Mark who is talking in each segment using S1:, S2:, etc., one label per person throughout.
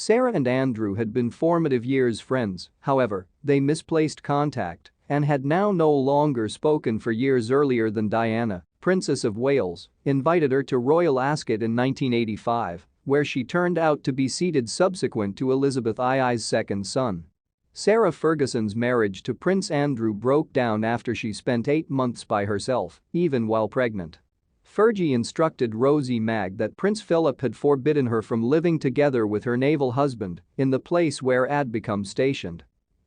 S1: Sarah and Andrew had been formative years friends, however, they misplaced contact and had now no longer spoken for years earlier than Diana, Princess of Wales, invited her to Royal Ascot in 1985, where she turned out to be seated subsequent to Elizabeth II's second son. Sarah Ferguson's marriage to Prince Andrew broke down after she spent 8 months by herself, even while pregnant. Fergie instructed Rosie Mag that Prince Philip had forbidden her from living together with her naval husband in the place where Ad becomes stationed.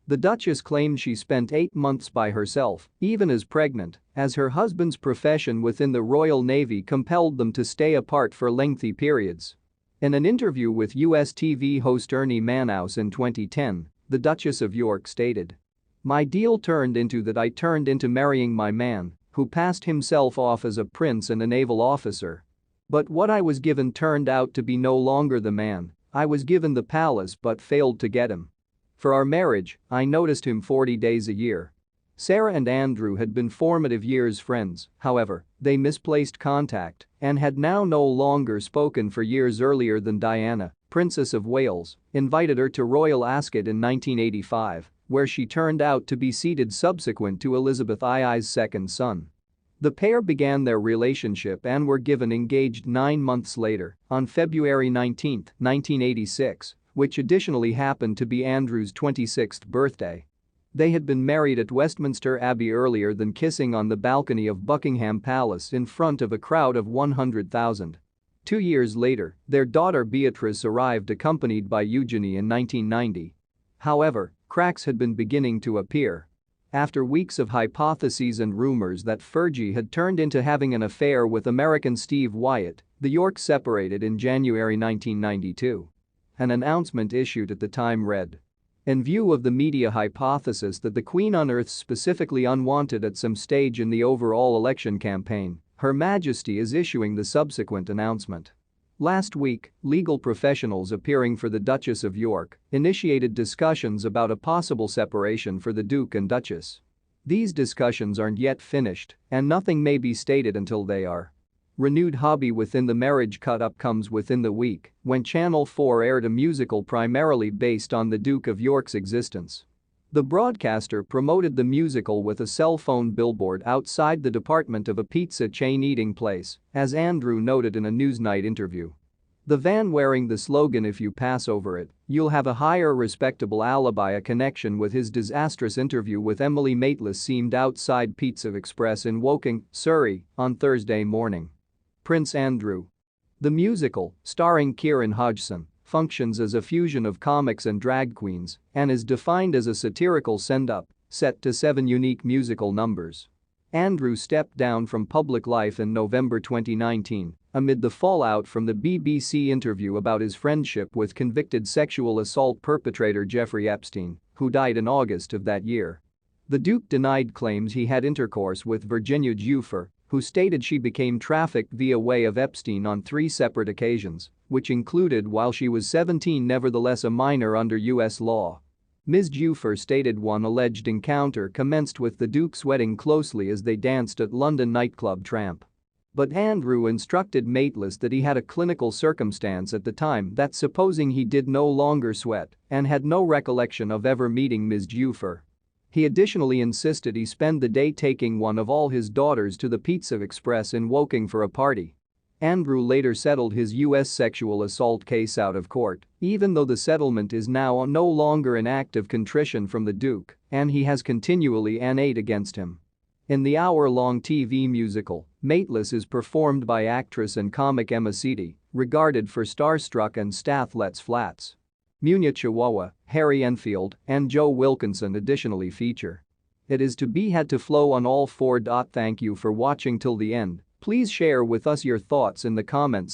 S1: The Duchess claimed she spent 8 months by herself, even as pregnant, as her husband's profession within the Royal Navy compelled them to stay apart for lengthy periods. In an interview with US TV host Ernie Manaus in 2010, the Duchess of York stated, "My deal turned into that I turned into marrying my man, who passed himself off as a prince and a naval officer. But what I was given turned out to be no longer the man. I was given the palace but failed to get him. For our marriage, I noticed him 40 days a year." Sarah and Andrew had been formative years friends, however, they misplaced contact and had now no longer spoken for years earlier than Diana, Princess of Wales, invited her to Royal Ascot in 1985, where she turned out to be seated subsequent to Elizabeth II's second son. The pair began their relationship and were given engaged 9 months later, on February 19, 1986, which additionally happened to be Andrew's 26th birthday. They had been married at Westminster Abbey earlier than kissing on the balcony of Buckingham Palace in front of a crowd of 100,000. 2 years later, their daughter Beatrice arrived accompanied by Eugenie in 1990. However, cracks had been beginning to appear. After weeks of hypotheses and rumors that Fergie had turned into having an affair with American Steve Wyatt, the Yorks separated in January 1992. An announcement issued at the time read, "In view of the media hypothesis that the Queen unearths specifically unwanted at some stage in the overall election campaign, Her Majesty is issuing the subsequent announcement." Last week, legal professionals appearing for the Duchess of York initiated discussions about a possible separation for the Duke and Duchess. These discussions aren't yet finished, and nothing may be stated until they are. Renewed hobby within the marriage cut-up comes within the week when Channel 4 aired a musical primarily based on the Duke of York's existence. The broadcaster promoted the musical with a cell phone billboard outside the department of a pizza chain eating place, as Andrew noted in a Newsnight interview. The van wearing the slogan "If you pass over it, you'll have a higher respectable alibi." A connection with his disastrous interview with Emily Maitlis seemed outside Pizza Express in Woking, Surrey, on Thursday morning. Prince Andrew. The musical, starring Kieran Hodgson, functions as a fusion of comics and drag queens and is defined as a satirical send-up set to 7 unique musical numbers. Andrew stepped down from public life in November 2019 amid the fallout from the BBC interview about his friendship with convicted sexual assault perpetrator Jeffrey Epstein, who died in August of that year. The Duke denied claims he had intercourse with Virginia Giuffre, who stated she became trafficked via way of Epstein on 3 separate occasions, which included while she was 17, nevertheless a minor under U.S. law. Ms. Giuffre stated one alleged encounter commenced with the Duke sweating closely as they danced at London nightclub Tramp. But Andrew instructed Maitlis that he had a clinical circumstance at the time that supposing he did no longer sweat and had no recollection of ever meeting Ms. Giuffre. He additionally insisted he spend the day taking one of all his daughters to the Pizza Express in Woking for a party. Andrew later settled his U.S. sexual assault case out of court, even though the settlement is now no longer an act of contrition from the Duke, and he has continually anned against him. In the hour-long TV musical, Maitlis is performed by actress and comic Emma Seedy, regarded for Starstruck and Stathlet's Flats. Munya Chihuahua, Harry Enfield, and Joe Wilkinson additionally feature. It is to be had to flow on all 4. Thank you for watching till the end. Please share with us your thoughts in the comments